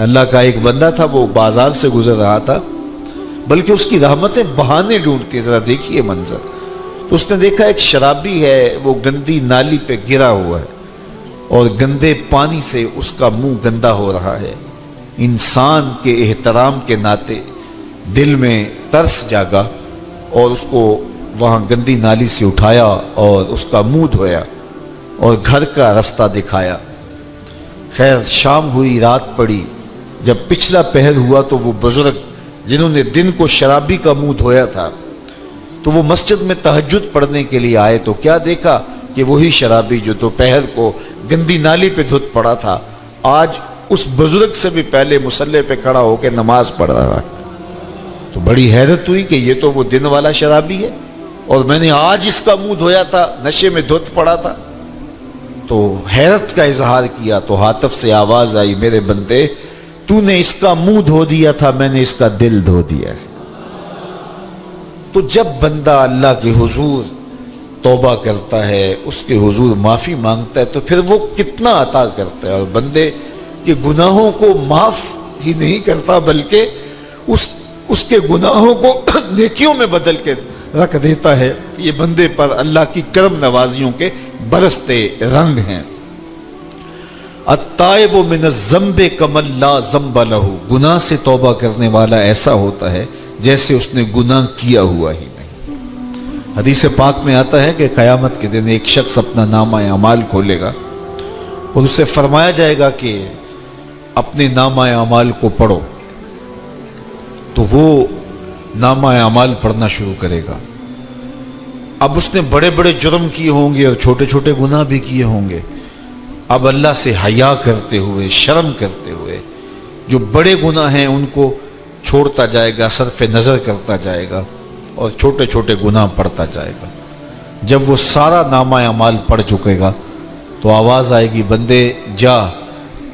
اللہ کا ایک بندہ تھا، وہ بازار سے گزر رہا تھا، بلکہ اس کی رحمتیں بہانے ڈھونڈتی ہیں. ذرا دیکھیے منظر. تو اس نے دیکھا ایک شرابی ہے، وہ گندی نالی پہ گرا ہوا ہے اور گندے پانی سے اس کا منہ گندا ہو رہا ہے. انسان کے احترام کے ناطے دل میں ترس جاگا اور اس کو وہاں گندی نالی سے اٹھایا اور اس کا منہ دھویا اور گھر کا رستہ دکھایا. خیر شام ہوئی، رات پڑی. جب پچھلا پہر ہوا تو وہ بزرگ جنہوں نے دن کو شرابی کا منہ دھویا تھا تو وہ مسجد میں تہجد پڑھنے کے لیے آئے تو کیا دیکھا کہ وہی شرابی جو دوپہر کو گندی نالی پہ دھت پڑا تھا آج اس بزرگ سے بھی پہلے مصلی پہ کھڑا ہو کے نماز پڑھ رہا ہے. تو بڑی حیرت ہوئی کہ یہ تو وہ دن والا شرابی ہے اور میں نے آج اس کا منہ دھویا تھا، نشے میں دھت پڑا تھا. تو حیرت کا اظہار کیا تو ہاتف سے آواز آئی، میرے بندے تو نے اس کا منہ دھو دیا تھا، میں نے اس کا دل دھو دیا ہے. تو جب بندہ اللہ کے حضور توبہ کرتا ہے، اس کے حضور معافی مانگتا ہے تو پھر وہ کتنا عطا کرتا ہے. اور بندے کے گناہوں کو معاف ہی نہیں کرتا بلکہ اس کے گناہوں کو نیکیوں میں بدل کے رکھ دیتا ہے. یہ بندے پر اللہ کی کرم نوازیوں کے برستے رنگ ہیں. التائب من الذنب کمن لا ذنب لہ، گناہ سے توبہ کرنے والا ایسا ہوتا ہے جیسے اس نے گناہ کیا ہوا ہی نہیں. حدیث پاک میں آتا ہے کہ قیامت کے دن ایک شخص اپنا نامہ اعمال کھولے گا اور اسے فرمایا جائے گا کہ اپنے نامہ اعمال کو پڑھو. تو وہ نامہ اعمال پڑھنا شروع کرے گا. اب اس نے بڑے بڑے جرم کیے ہوں گے اور چھوٹے چھوٹے گناہ بھی کیے ہوں گے. اب اللہ سے حیا کرتے ہوئے، شرم کرتے ہوئے جو بڑے گناہ ہیں ان کو چھوڑتا جائے گا، صرف نظر کرتا جائے گا اور چھوٹے چھوٹے گناہ پڑھتا جائے گا. جب وہ سارا نامہ اعمال پڑھ چکے گا تو آواز آئے گی، بندے جا،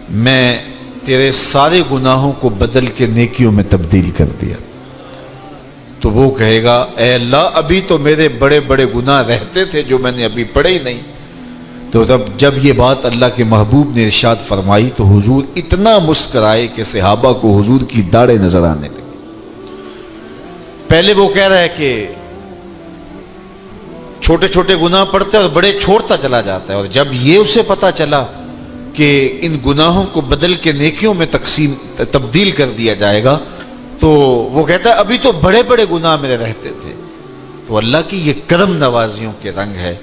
میں تیرے سارے گناہوں کو بدل کے نیکیوں میں تبدیل کر دیا. تو وہ کہے گا، اے اللہ ابھی تو میرے بڑے بڑے گناہ رہتے تھے جو میں نے ابھی پڑھے ہی نہیں. تو جب یہ بات اللہ کے محبوب نے ارشاد فرمائی تو حضور اتنا مسکرائے کہ صحابہ کو حضور کی داڑھیں نظر آنے لگی. پہلے وہ کہہ رہا ہے کہ چھوٹے چھوٹے گناہ پڑھتے اور بڑے چھوڑتا چلا جاتا ہے، اور جب یہ اسے پتا چلا کہ ان گناہوں کو بدل کے نیکیوں میں تبدیل کر دیا جائے گا تو وہ کہتا ہے ابھی تو بڑے بڑے گناہ میرے رہتے تھے. تو اللہ کی یہ کرم نوازیوں کے رنگ ہے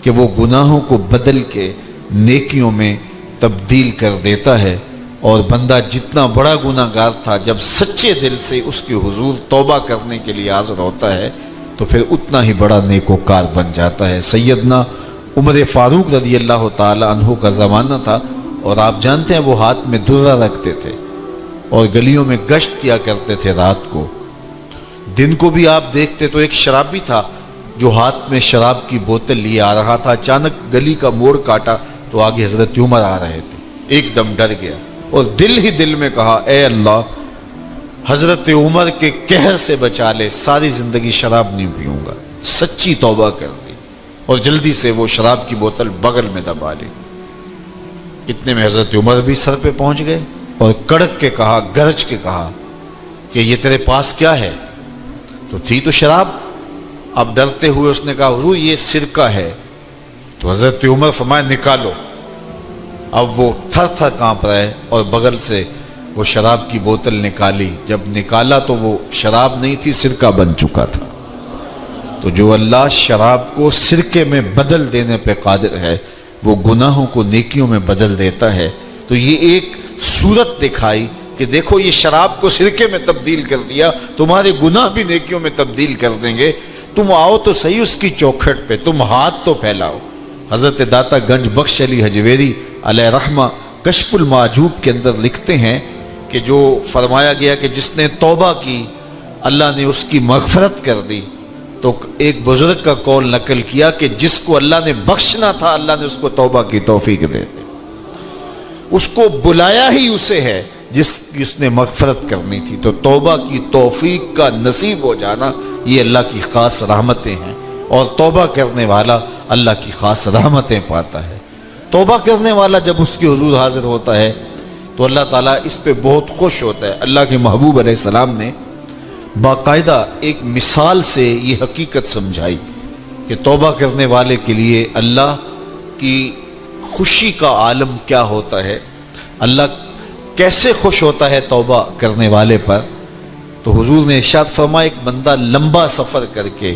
کہ وہ گناہوں کو بدل کے نیکیوں میں تبدیل کر دیتا ہے. اور بندہ جتنا بڑا گناہ گار تھا جب سچے دل سے اس کے حضور توبہ کرنے کے لیے حاضر ہوتا ہے تو پھر اتنا ہی بڑا نیکوکار بن جاتا ہے. سیدنا عمر فاروق رضی اللہ تعالی عنہ کا زمانہ تھا اور آپ جانتے ہیں وہ ہاتھ میں درہ رکھتے تھے اور گلیوں میں گشت کیا کرتے تھے رات کو. دن کو بھی آپ دیکھتے تو ایک شرابی تھا جو ہاتھ میں شراب کی بوتل لیے آ رہا تھا. اچانک گلی کا موڑ کاٹا تو آگے حضرت عمر آ رہے تھے. ایک دم ڈر گیا اور دل ہی دل میں کہا، اے اللہ حضرت عمر کے قہر سے بچا لے، ساری زندگی شراب نہیں پیوں گا. سچی توبہ کر دی اور جلدی سے وہ شراب کی بوتل بغل میں دبا لی. اتنے میں حضرت عمر بھی سر پہ پہنچ گئے اور کڑک کے کہا، گرج کے کہا کہ یہ تیرے پاس کیا ہے؟ تو تھی تو شراب. اب ڈرتے ہوئے اس نے کہا، حضور یہ سرکہ ہے. تو حضرت عمر فرمایا، نکالو. اب وہ تھر تھر کانپ رہے اور بغل سے وہ شراب کی بوتل نکالی. جب نکالا تو وہ شراب نہیں تھی، سرکہ بن چکا تھا. تو جو اللہ شراب کو سرکے میں بدل دینے پہ قادر ہے وہ گناہوں کو نیکیوں میں بدل دیتا ہے. تو یہ ایک صورت دکھائی کہ دیکھو یہ شراب کو سرکے میں تبدیل کر دیا، تمہارے گناہ بھی نیکیوں میں تبدیل کر دیں گے. تم آؤ تو صحیح اس کی چوکھٹ پہ، تم ہاتھ تو پھیلاؤ. حضرت داتا گنج بخش علی حجویری علیہ رحمہ کشف المعجوب کے اندر لکھتے ہیں کہ جو فرمایا گیا کہ جس نے توبہ کی اللہ نے اس کی مغفرت کر دی. تو ایک بزرگ کا قول نقل کیا کہ جس کو اللہ نے بخشنا تھا اللہ نے اس کو توبہ کی توفیق دے دی. اس کو بلایا ہی اسے ہے جس نے مغفرت کرنی تھی. تو توبہ کی توفیق کا نصیب ہو جانا یہ اللہ کی خاص رحمتیں ہیں اور توبہ کرنے والا اللہ کی خاص رحمتیں پاتا ہے. توبہ کرنے والا جب اس کے حضور حاضر ہوتا ہے تو اللہ تعالیٰ اس پہ بہت خوش ہوتا ہے۔ اللہ کے محبوب علیہ السلام نے باقاعدہ ایک مثال سے یہ حقیقت سمجھائی کہ توبہ کرنے والے کے لیے اللہ کی خوشی کا عالم کیا ہوتا ہے، اللہ کیسے خوش ہوتا ہے توبہ کرنے والے پر۔ تو حضور نے ارشاد فرمایا ایک بندہ لمبا سفر کر کے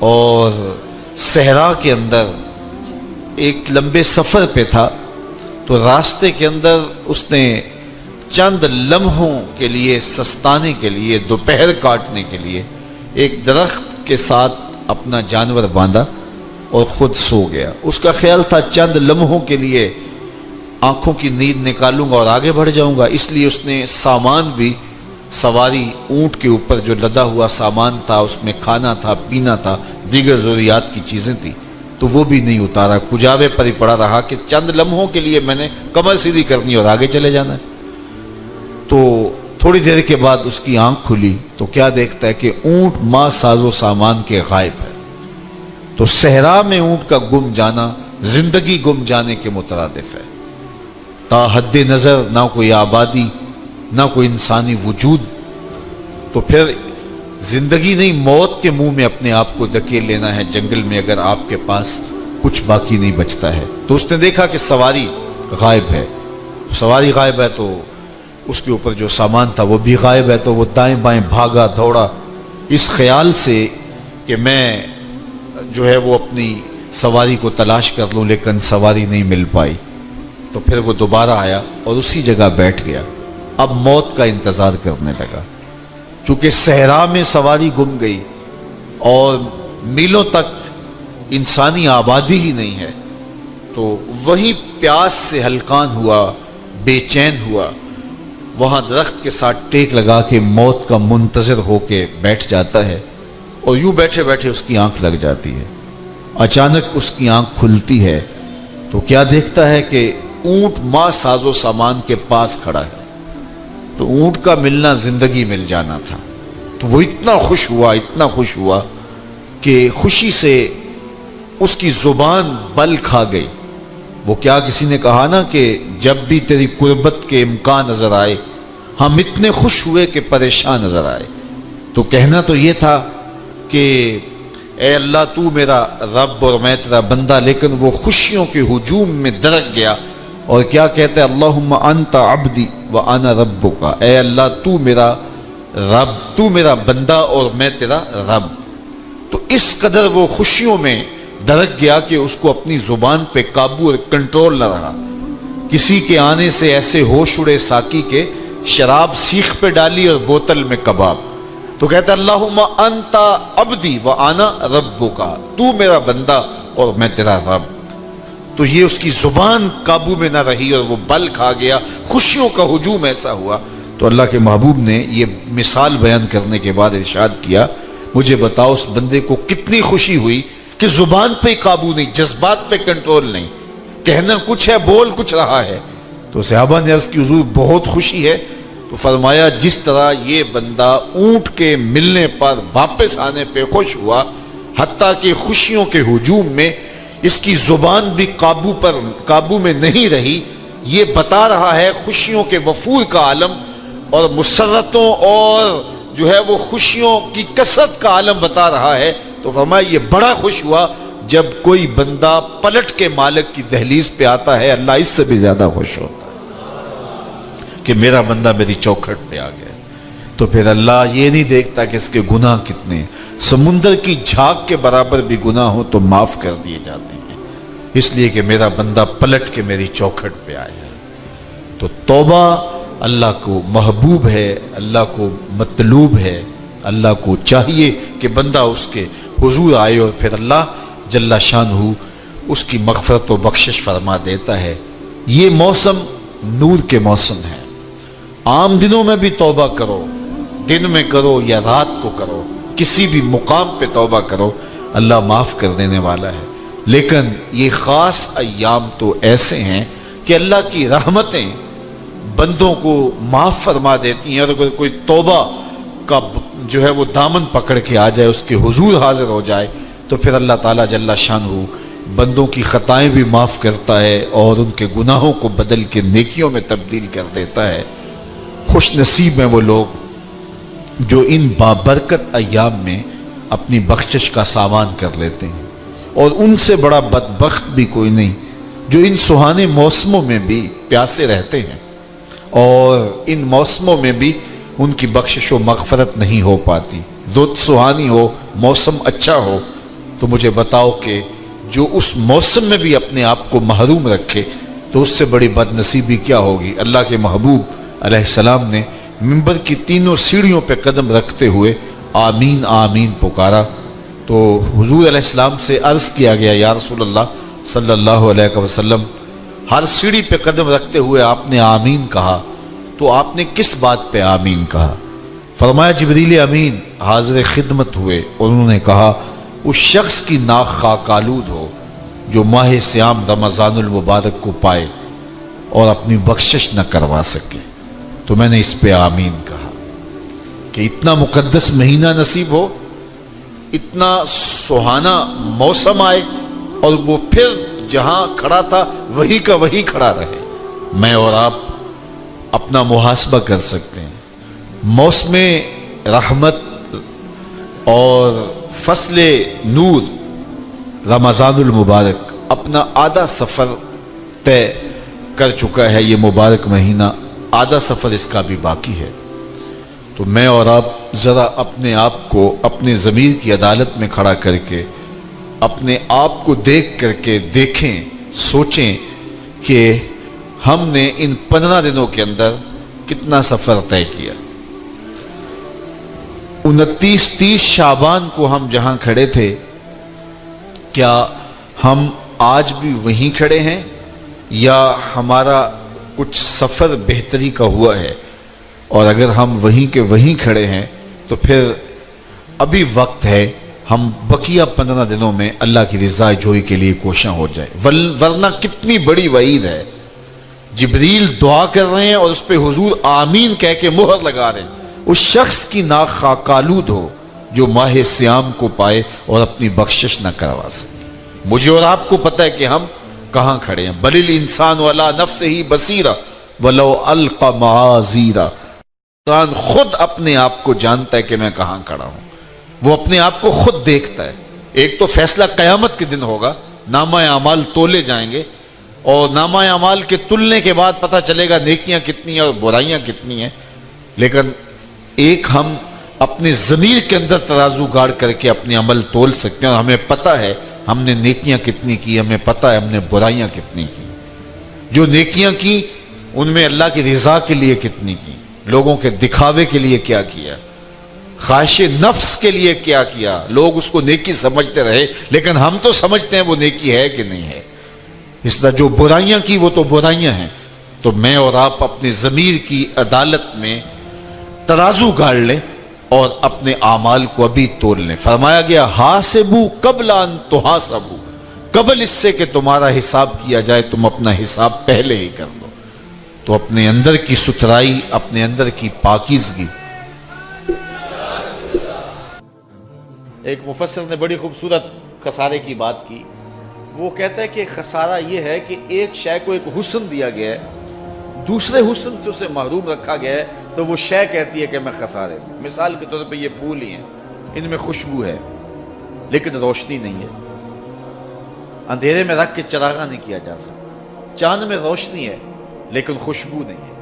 اور صحرا کے اندر ایک لمبے سفر پہ تھا، تو راستے کے اندر اس نے چند لمحوں کے لیے سستانے کے لیے، دوپہر کاٹنے کے لیے ایک درخت کے ساتھ اپنا جانور باندھا اور خود سو گیا۔ اس کا خیال تھا چند لمحوں کے لیے آنکھوں کی نیند نکالوں گا اور آگے بڑھ جاؤں گا، اس لیے اس نے سامان بھی سواری اونٹ کے اوپر جو لدا ہوا سامان تھا، اس میں کھانا تھا، پینا تھا، دیگر ضروریات کی چیزیں تھیں، تو وہ بھی نہیں اتارا، کجاوے پر ہی پڑا رہا کہ چند لمحوں کے لیے میں نے کمر سیدھی کرنی اور آگے چلے جانا ہے۔ تو تھوڑی دیر کے بعد اس کی آنکھ کھلی تو کیا دیکھتا ہے کہ اونٹ ماں ساز و سامان کے غائب ہے۔ تو صحرا میں اونٹ کا گم جانا زندگی گم جانے کے مترادف ہے۔ تا حد نظر نہ کوئی آبادی، نہ کوئی انسانی وجود، تو پھر زندگی نہیں موت کے منہ میں اپنے آپ کو دھکیل لینا ہے جنگل میں، اگر آپ کے پاس کچھ باقی نہیں بچتا ہے۔ تو اس نے دیکھا کہ سواری غائب ہے، سواری غائب ہے تو اس کے اوپر جو سامان تھا وہ بھی غائب ہے، تو وہ دائیں بائیں بھاگا دوڑا اس خیال سے کہ میں جو ہے وہ اپنی سواری کو تلاش کر لوں، لیکن سواری نہیں مل پائی۔ تو پھر وہ دوبارہ آیا اور اسی جگہ بیٹھ گیا، اب موت کا انتظار کرنے لگا۔ چونکہ صحرا میں سواری گم گئی اور میلوں تک انسانی آبادی ہی نہیں ہے، تو وہیں پیاس سے ہلکان ہوا، بے چین ہوا، وہاں درخت کے ساتھ ٹیک لگا کے موت کا منتظر ہو کے بیٹھ جاتا ہے، اور یوں بیٹھے بیٹھے اس کی آنکھ لگ جاتی ہے۔ اچانک اس کی آنکھ کھلتی ہے تو کیا دیکھتا ہے کہ اونٹ ماں ساز و سامان کے پاس کھڑا ہے۔ تو اونٹ کا ملنا زندگی مل جانا تھا، تو وہ اتنا خوش ہوا کہ خوشی سے اس کی زبان بل کھا گئی۔ وہ کیا کسی نے کہا نا کہ جب بھی تیری قربت کے امکان نظر آئے ہم اتنے خوش ہوئے کہ پریشان نظر آئے۔ تو کہنا تو یہ تھا کہ اے اللہ تو میرا رب اور میں تیرا بندہ، لیکن وہ خوشیوں کے ہجوم میں درک گیا اور کیا کہتا ہے، اللہم انت عبدی وانا ربک، اے اللہ تو میرا رب، تو میرا بندہ اور میں تیرا رب۔ تو اس قدر وہ خوشیوں میں درک گیا کہ اس کو اپنی زبان پہ قابو اور کنٹرول نہ رہا۔ کسی کے آنے سے ایسے ہوش اڑے ساقی کے، شراب سیخ پہ ڈالی اور بوتل میں کباب۔ تو کہتا ہے اللہم انت عبدی وانا ربک، تو میرا بندہ اور میں تیرا رب۔ تو یہ اس کی زبان قابو میں نہ رہی اور وہ بل کھا گیا، خوشیوں کا ہجوم ایسا ہوا۔ تو اللہ کے محبوب نے یہ مثال بیان کرنے کے بعد ارشاد کیا، مجھے بتاؤ اس بندے کو کتنی خوشی ہوئی کہ زبان پہ قابو نہیں، جذبات پہ کنٹرول نہیں، کہنا کچھ ہے بول کچھ رہا ہے۔ تو صحابہ نے عرض کی حضور بہت خوشی ہے۔ تو فرمایا جس طرح یہ بندہ اونٹ کے ملنے پر واپس آنے پہ خوش ہوا، حتیٰ کہ خوشیوں کے ہجوم میں اس کی زبان بھی قابو میں نہیں رہی، یہ بتا رہا ہے خوشیوں کے وفور کا عالم اور مسرتوں اور جو ہے وہ خوشیوں کی کثرت کا عالم بتا رہا ہے۔ تو فرمایا یہ بڑا خوش ہوا جب کوئی بندہ پلٹ کے مالک کی دہلیز پہ آتا ہے، اللہ اس سے بھی زیادہ خوش ہوتا ہے کہ میرا بندہ میری چوکھٹ پہ آ گیا۔ تو پھر اللہ یہ نہیں دیکھتا کہ اس کے گناہ کتنے ہیں، سمندر کی جھاگ کے برابر بھی گناہ ہو تو معاف کر دیے جاتے ہیں، اس لیے کہ میرا بندہ پلٹ کے میری چوکھٹ پہ آیا ہے۔ تو توبہ اللہ کو محبوب ہے، اللہ کو مطلوب ہے، اللہ کو چاہیے کہ بندہ اس کے حضور آئے اور پھر اللہ جل شانہ اس کی مغفرت و بخشش فرما دیتا ہے۔ یہ موسم نور کے موسم ہے، عام دنوں میں بھی توبہ کرو، دن میں کرو یا رات کو کرو، کسی بھی مقام پہ توبہ کرو، اللہ معاف کر دینے والا ہے۔ لیکن یہ خاص ایام تو ایسے ہیں کہ اللہ کی رحمتیں بندوں کو معاف فرما دیتی ہیں، اور اگر کوئی توبہ کا جو ہے وہ دامن پکڑ کے آ جائے، اس کے حضور حاضر ہو جائے، تو پھر اللہ تعالیٰ جل شانہ بندوں کی خطائیں بھی معاف کرتا ہے اور ان کے گناہوں کو بدل کے نیکیوں میں تبدیل کر دیتا ہے۔ خوش نصیب ہیں وہ لوگ جو ان بابرکت ایام میں اپنی بخشش کا سامان کر لیتے ہیں، اور ان سے بڑا بدبخت بھی کوئی نہیں جو ان سہانے موسموں میں بھی پیاسے رہتے ہیں اور ان موسموں میں بھی ان کی بخشش و مغفرت نہیں ہو پاتی۔ رت سہانی ہو، موسم اچھا ہو، تو مجھے بتاؤ کہ جو اس موسم میں بھی اپنے آپ کو محروم رکھے تو اس سے بڑی بد نصیبی کیا ہوگی۔ اللہ کے محبوب علیہ السلام نے منبر کی تینوں سیڑھیوں پہ قدم رکھتے ہوئے آمین آمین پکارا، تو حضور علیہ السلام سے عرض کیا گیا یا رسول اللہ صلی اللہ علیہ وسلم، ہر سیڑھی پہ قدم رکھتے ہوئے آپ نے آمین کہا، تو آپ نے کس بات پہ آمین کہا؟ فرمایا جبریل امین حاضر خدمت ہوئے اور انہوں نے کہا اس شخص کی ناک خاک آلود ہو جو ماہ صیام رمضان المبارک کو پائے اور اپنی بخشش نہ کروا سکے۔ تو میں نے اس پہ آمین کہا کہ اتنا مقدس مہینہ نصیب ہو، اتنا سہانا موسم آئے اور وہ پھر جہاں کھڑا تھا وہی کا وہی کھڑا رہے۔ میں اور آپ اپنا محاسبہ کر سکتے ہیں۔ موسم رحمت اور فصل نور رمضان المبارک اپنا آدھا سفر طے کر چکا ہے، یہ مبارک مہینہ آدھا سفر اس کا بھی باقی ہے۔ تو میں اور آپ ذرا اپنے آپ کو اپنے ضمیر کی عدالت میں کھڑا کر کے اپنے آپ کو دیکھ کر کے دیکھیں، سوچیں کہ ہم نے ان 15 دنوں کے اندر کتنا سفر طے کیا۔ 29-30 شعبان کو ہم جہاں کھڑے تھے، کیا ہم آج بھی وہیں کھڑے ہیں یا ہمارا کچھ سفر بہتری کا ہوا ہے؟ اور اگر ہم وہیں کے وہیں کھڑے ہیں تو پھر ابھی وقت ہے ہم بقیہ 15 دنوں میں اللہ کی رضا جوئی کے لیے کوشاں ہو جائیں، ورنہ کتنی بڑی وعید ہے۔ جبریل دعا کر رہے ہیں اور اس پہ حضور آمین کہہ کے مہر لگا رہے ہیں، اس شخص کی ناک خاک آلود ہو جو ماہ صیام کو پائے اور اپنی بخشش نہ کروا سکے۔ مجھے اور آپ کو پتہ ہے کہ ہم کہاں کھڑے ہیں۔ بل الانسان علی نفسہ بصیرہ ولو القی معاذیرہ، انسان خود اپنے آپ کو جانتا ہے کہ میں کہاں کھڑا ہوں، وہ اپنے آپ کو خود دیکھتا ہے۔ ایک تو فیصلہ قیامت کے دن ہوگا، نامہ اعمال تولے جائیں گے اور نامہ اعمال کے تلنے کے بعد پتہ چلے گا نیکیاں کتنی ہیں اور برائیاں کتنی ہیں۔ لیکن ایک ہم اپنے ضمیر کے اندر ترازو گاڑ کر کے اپنے عمل تول سکتے ہیں اور ہمیں پتہ ہے ہم نے نیکیاں کتنی کی، ہمیں پتہ ہے ہم نے برائیاں کتنی کی۔ جو نیکیاں کی ان میں اللہ کی رضا کے لیے کتنی کی، لوگوں کے دکھاوے کے لیے کیا کیا، خواہش نفس کے لیے کیا کیا۔ لوگ اس کو نیکی سمجھتے رہے لیکن ہم تو سمجھتے ہیں وہ نیکی ہے کہ نہیں ہے۔ اس طرح جو برائیاں کی وہ تو برائیاں ہیں۔ تو میں اور آپ اپنے ضمیر کی عدالت میں ترازو گاڑ لیں اور اپنے اعمال کو ابھی تول لیں۔ فرمایا گیا حاسبو قبل ان تحاسبو، قبل اس سے کہ تمہارا حساب کیا جائے تم اپنا حساب پہلے ہی کر لو۔ تو اپنے اندر کی ستھرائی، اپنے اندر کی پاکیزگی۔ ایک مفسر نے بڑی خوبصورت خسارے کی بات کی۔ وہ کہتا ہے کہ خسارہ یہ ہے کہ ایک شے کو ایک حسن دیا گیا ہے، دوسرے حسن سے اسے محروم رکھا گیا ہے، تو وہ شے کہتی ہے کہ میں خسارے میں۔ مثال کے طور پہ یہ پھول ہی ہیں، ان میں خوشبو ہے لیکن روشنی نہیں ہے، اندھیرے میں رکھ کے چراغاں نہیں کیا جا سکتا۔ چاند میں روشنی ہے لیکن خوشبو نہیں ہے،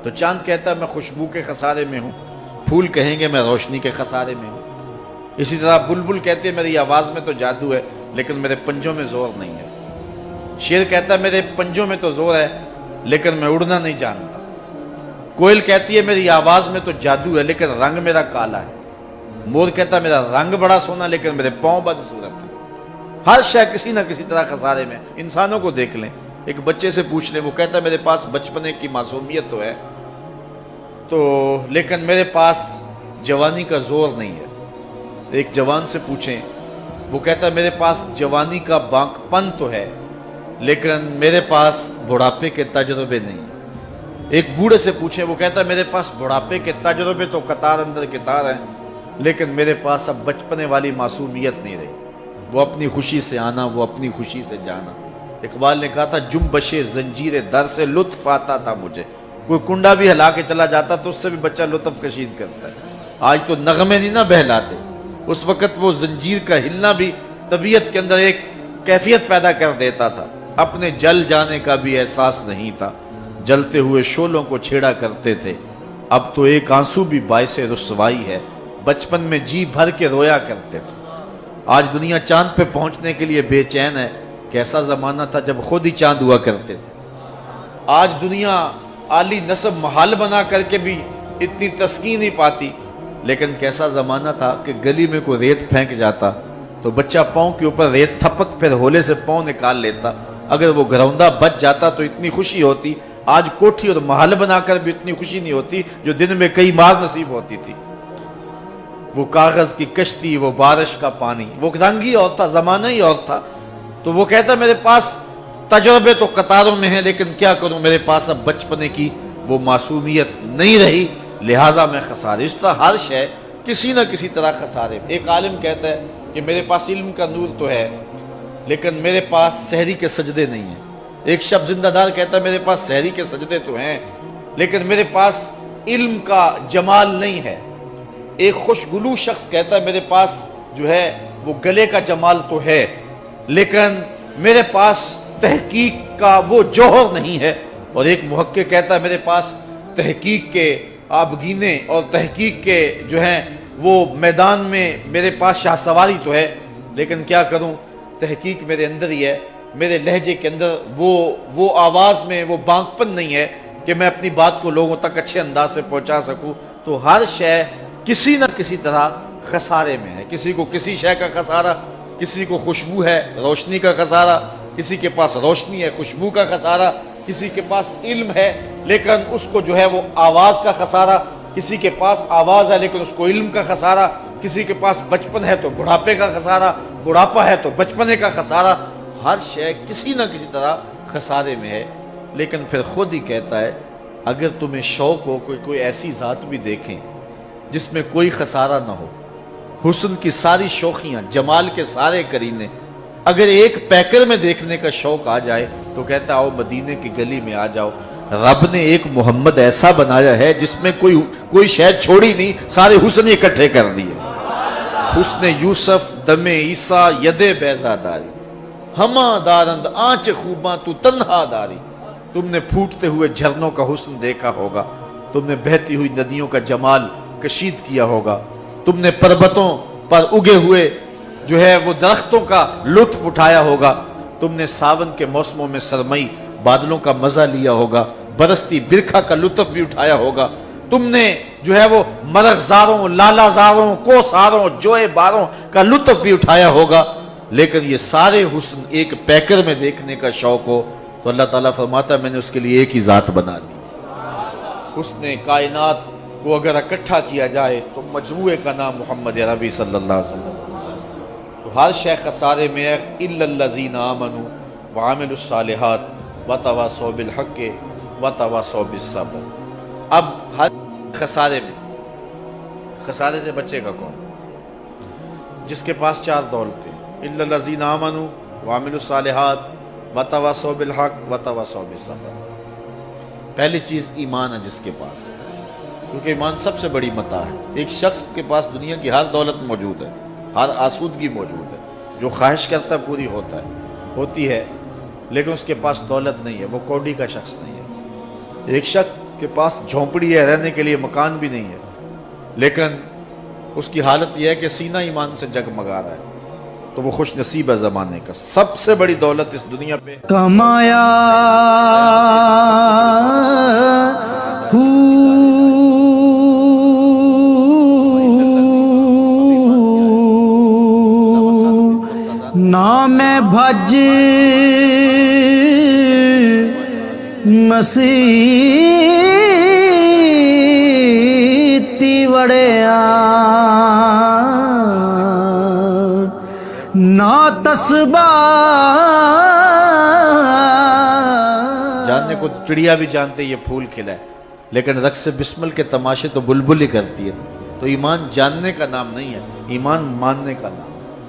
تو چاند کہتا ہے میں خوشبو کے خسارے میں ہوں، پھول کہیں گے میں روشنی کے خسارے میں ہوں۔ اسی طرح بلبل کہتے ہیں میری آواز میں تو جادو ہے لیکن میرے پنجوں میں زور نہیں ہے۔ شیر کہتا ہے میرے پنجوں میں تو زور ہے لیکن میں اڑنا نہیں جانتا۔ کوئل کہتی ہے میری آواز میں تو جادو ہے لیکن رنگ میرا کالا ہے۔ مور کہتا ہے میرا رنگ بڑا سونا لیکن میرے پاؤں بدصورت ہے۔ ہر شے کسی نہ کسی طرح خسارے میں۔ انسانوں کو دیکھ لیں، ایک بچے سے پوچھ لیں، وہ کہتا ہے میرے پاس بچپنے کی معصومیت تو ہے تو لیکن میرے پاس جوانی کا زور نہیں ہے۔ ایک جوان سے پوچھیں، وہ کہتا ہے میرے پاس جوانی کا بانک پن تو ہے لیکن میرے پاس بڑھاپے کے تجربے نہیں۔ ایک بوڑھے سے پوچھیں، وہ کہتا ہے میرے پاس بڑھاپے کے تجربے تو قطار اندر قطار ہیں لیکن میرے پاس اب بچپنے والی معصومیت نہیں رہی۔ وہ اپنی خوشی سے آنا، وہ اپنی خوشی سے جانا۔ اقبال نے کہا تھا جنبش زنجیر در سے لطف آتا تھا مجھے، کوئی کنڈا بھی ہلا کے چلا جاتا تو اس سے بھی بچہ لطف کشید کرتا ہے۔ آج تو نغمے نہیں نہ بہلاتے، اس وقت وہ زنجیر کا ہلنا بھی طبیعت کے اندر ایک کیفیت پیدا کر دیتا تھا۔ اپنے جل جانے کا بھی احساس نہیں تھا، جلتے ہوئے شعلوں کو چھیڑا کرتے تھے۔ اب تو ایک آنسو بھی باعث رسوائی ہے، بچپن میں جی بھر کے رویا کرتے تھے۔ آج دنیا چاند پہ پہنچنے کے لیے بے چین ہے، کیسا زمانہ تھا جب خود ہی چاند ہوا کرتے تھے۔ آج دنیا عالی نسب محال بنا کر کے بھی اتنی تسکین نہیں پاتی، لیکن کیسا زمانہ تھا کہ گلی میں کوئی ریت پھینک جاتا تو بچہ پاؤں کے اوپر ریت تھپک پھر ہولے سے پاؤں نکال لیتا، اگر وہ گھروندہ بچ جاتا تو اتنی خوشی ہوتی۔ آج کوٹھی اور محل بنا کر بھی اتنی خوشی نہیں ہوتی جو دن میں کئی مار نصیب ہوتی تھی۔ وہ کاغذ کی کشتی، وہ بارش کا پانی، وہ رنگ ہی اور تھا، زمانہ ہی اور تھا۔ تو وہ کہتا میرے پاس تجربے تو قطاروں میں ہیں، لیکن کیا کروں، میرے پاس اب بچپنے کی وہ معصومیت نہیں رہی، لہٰذا میں خسارے۔ اس طرح ہر شے کسی نہ کسی طرح خسارے۔ ایک عالم کہتا ہے کہ میرے پاس علم کا نور تو ہے لیکن میرے پاس سحری کے سجدے نہیں ہیں۔ ایک شب زندہ دار کہتا ہے میرے پاس سحری کے سجدے تو ہیں لیکن میرے پاس علم کا جمال نہیں ہے۔ ایک خوشگلو شخص کہتا ہے میرے پاس جو ہے وہ گلے کا جمال تو ہے لیکن میرے پاس تحقیق کا وہ جوہر نہیں ہے۔ اور ایک محقق کہتا ہے میرے پاس تحقیق کے آبگینے اور تحقیق کے جو ہیں وہ میدان میں میرے پاس شاہ سواری تو ہے، لیکن کیا کروں، تحقیق میرے اندر ہی ہے، میرے لہجے کے اندر وہ آواز میں وہ بانکپن نہیں ہے کہ میں اپنی بات کو لوگوں تک اچھے انداز سے پہنچا سکوں۔ تو ہر شے کسی نہ کسی طرح خسارے میں ہے، کسی کو کسی شے کا خسارہ، کسی کو خوشبو ہے روشنی کا خسارہ، کسی کے پاس روشنی ہے خوشبو کا خسارہ، کسی کے پاس علم ہے لیکن اس کو جو ہے وہ آواز کا خسارہ، کسی کے پاس آواز ہے لیکن اس کو علم کا خسارہ، کسی کے پاس بچپن ہے تو بڑھاپے کا خسارہ، بڑھاپا ہے تو بچپنے کا خسارہ۔ ہر شے کسی نہ کسی طرح خسارے میں ہے۔ لیکن پھر خود ہی کہتا ہے اگر تمہیں شوق ہو کوئی ایسی ذات بھی دیکھیں جس میں کوئی خسارہ نہ ہو، حسن کی ساری شوخیاں، جمال کے سارے کرینے اگر ایک پیکر میں دیکھنے کا شوق آ جائے تو کہتا آؤ مدینے کی گلی میں آ جاؤ۔ رب نے ایک محمد ایسا بنایا ہے جس میں کوئی شے چھوڑی نہیں، سارے حسن اکٹھے کر دیے۔ حسن یوسف دم عیسیٰ ید بیضا داری، ہما دارند آنچ خوباں تو تنہا داری۔ تم نے پھوٹتے ہوئے جھرنوں کا حسن دیکھا ہوگا، تم نے بہتی ہوئی ندیوں کا جمال کشید کیا ہوگا، تم نے پربتوں پر اگے ہوئے جو ہے وہ درختوں کا لطف اٹھایا ہوگا، تم نے ساون کے موسموں میں سرمئی بادلوں کا مزہ لیا ہوگا، برستی برکھا کا لطف بھی اٹھایا ہوگا، تم نے جو ہے وہ مرغزاروں، لالا زاروں، کوساروں، جوئے باروں کا لطف بھی اٹھایا ہوگا۔ لیکن یہ سارے حسن ایک پیکر میں دیکھنے کا شوق ہو تو اللہ تعالیٰ فرماتا ہے میں نے اس کے لیے ایک ہی ذات بنا دی۔ حسن کائنات کو اگر اکٹھا کیا جائے تو مجموعے کا نام محمد عربی صلی اللہ علیہ وسلم۔ تو ہر شے خسارے میں ہے الا الذین آمنوا وعملوا الصالحات وتواصوا بالحق وتواصوا بالصبر۔ اب ہر خسارے میں، خسارے سے بچے گا کون؟ جس کے پاس چار دولتیں، الا الذین آمنوا وعملوا الصالحات وتواصوا بالحق وتواصوا بالصبر۔ پہلی چیز ایمان ہے جس کے پاس، کیونکہ ایمان سب سے بڑی متاع ہے۔ ایک شخص کے پاس دنیا کی ہر دولت موجود ہے، ہر آسودگی موجود ہے، جو خواہش کرتا ہے پوری ہوتی ہے، لیکن اس کے پاس دولت نہیں ہے، وہ کوڑی کا شخص نہیں ہے۔ ایک شخص کے پاس جھونپڑی ہے، رہنے کے لیے مکان بھی نہیں ہے، لیکن اس کی حالت یہ ہے کہ سینہ ایمان سے جگمگا رہا ہے، تو وہ خوش نصیب ہے زمانے کا۔ سب سے بڑی دولت اس دنیا پہ کمایا نام بھج مسیتی وڑیا نا تسبا جاننے کو چڑیا بھی جانتے یہ پھول کھلا ہے، لیکن رقص بسمل کے تماشے تو بلبل ہی کرتی ہے۔ تو ایمان جاننے کا نام نہیں ہے، ایمان ماننے کا نام ہے۔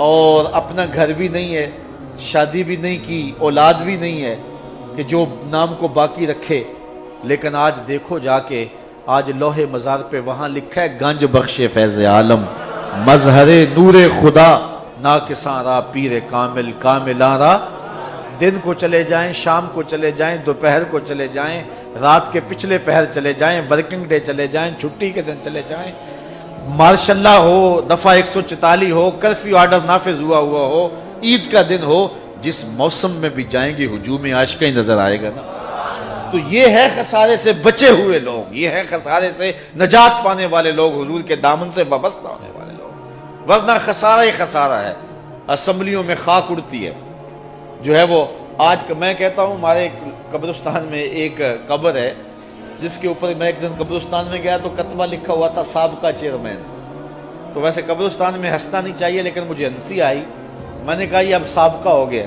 اور اپنا گھر بھی نہیں ہے، شادی بھی نہیں کی، اولاد بھی نہیں ہے کہ جو نام کو باقی رکھے، لیکن آج دیکھو جا کے آج لوح مزار پہ وہاں لکھا ہے گنج بخش فیض عالم مظہر نور خدا ناکساں را پیر کامل کاملاں را۔ دن کو چلے جائیں، شام کو چلے جائیں، دوپہر کو چلے جائیں، رات کے پچھلے پہر چلے جائیں، ورکنگ ڈے چلے جائیں، چھٹی کے دن چلے جائیں، مارشاء اللہ ہو، دفعہ 144 ہو، کرفیو آرڈر نافذ ہوا ہو، عید کا دن ہو، جس موسم میں بھی جائیں گے ہجوم عاشقہ ہی نظر آئے گا نا۔ تو یہ ہے خسارے سے بچے ہوئے لوگ، یہ ہے خسارے سے نجات پانے والے لوگ، حضور کے دامن سے وابستہ ہونے والے لوگ، ورنہ خسارہ ہی خسارہ ہے۔ اسمبلیوں میں خاک اڑتی ہے، جو ہے وہ آج میں کہتا ہوں ہمارے قبرستان میں ایک قبر ہے جس کے اوپر میں ایک دن قبرستان میں گیا تو کتبہ لکھا ہوا تھا سابقہ چیئرمین۔ تو ویسے قبرستان میں ہنسنا نہیں چاہیے لیکن مجھے ہنسی آئی، میں نے کہا یہ اب سابقہ ہو گیا،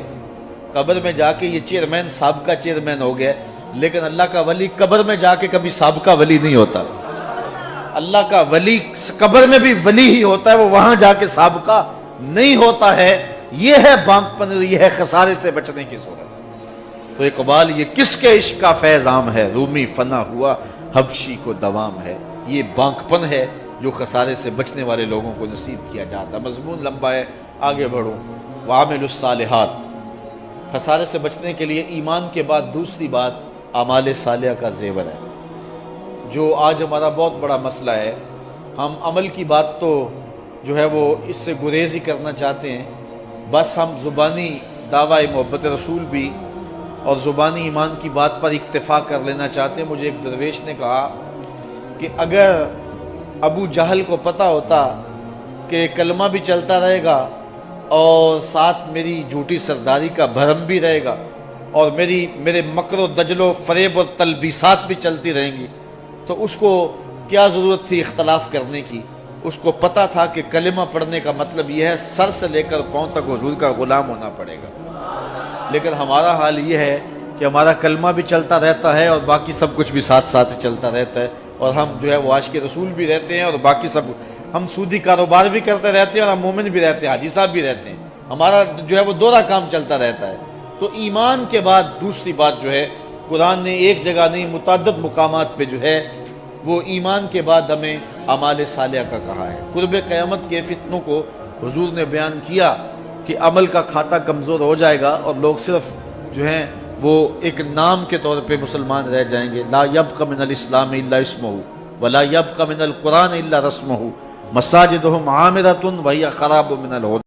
قبر میں جا کے یہ چیئرمین سابقہ چیئرمین ہو گیا، لیکن اللہ کا ولی قبر میں جا کے کبھی سابقہ ولی نہیں ہوتا۔ اللہ کا ولی قبر میں بھی ولی ہی ہوتا ہے، وہ وہاں جا کے سابقہ نہیں ہوتا ہے۔ یہ ہے بانک پن، یہ ہے خسارے سے بچنے کی صورت۔ تو اقبال یہ کس کے عشق کا فیض عام ہے، رومی فنا ہوا حبشی کو دوام ہے۔ یہ بانک پن ہے جو خسارے سے بچنے والے لوگوں کو نصیب کیا جاتا۔ مضمون لمبا ہے، آگے بڑھوں۔ وعامل الصالحات، خسارے سے بچنے کے لیے ایمان کے بعد دوسری بات اعمال صالحہ کا زیور ہے، جو آج ہمارا بہت بڑا مسئلہ ہے۔ ہم عمل کی بات تو جو ہے وہ اس سے گریز ہی کرنا چاہتے ہیں، بس ہم زبانی دعوی محبت رسول بھی اور زبانی ایمان کی بات پر اکتفا کر لینا چاہتے ہیں۔ مجھے ایک درویش نے کہا کہ اگر ابو جہل کو پتہ ہوتا کہ کلمہ بھی چلتا رہے گا اور ساتھ میری جھوٹی سرداری کا بھرم بھی رہے گا اور میرے مکر و دجل و فریب اور تلبیسات بھی چلتی رہیں گی، تو اس کو کیا ضرورت تھی اختلاف کرنے کی؟ اس کو پتہ تھا کہ کلمہ پڑھنے کا مطلب یہ ہے سر سے لے کر پاؤں تک حضور کا غلام ہونا پڑے گا۔ لیکن ہمارا حال یہ ہے کہ ہمارا کلمہ بھی چلتا رہتا ہے اور باقی سب کچھ بھی ساتھ ساتھ چلتا رہتا ہے، اور ہم جو ہے وہ عاشق رسول بھی رہتے ہیں اور باقی سب، ہم سودی کاروبار بھی کرتے رہتے ہیں اور ہم مومن بھی رہتے ہیں، حاجی صاحب بھی رہتے ہیں، ہمارا جو ہے وہ دورہ کام چلتا رہتا ہے۔ تو ایمان کے بعد دوسری بات جو ہے، قرآن نے ایک جگہ نہیں متعدد مقامات پہ جو ہے وہ ایمان کے بعد ہمیں اعمال صالحہ کا کہا ہے۔ قرب قیامت کے فتنوں کو حضور نے بیان کیا کہ عمل کا کھاتا کمزور ہو جائے گا اور لوگ صرف جو ہیں وہ ایک نام کے طور پہ مسلمان رہ جائیں گے۔ لا یبق من الاسلام الا اسمہ ولا یبق من القرآن الا رسمہ مساجدہم عامرۃ وہی خراب من الہدى۔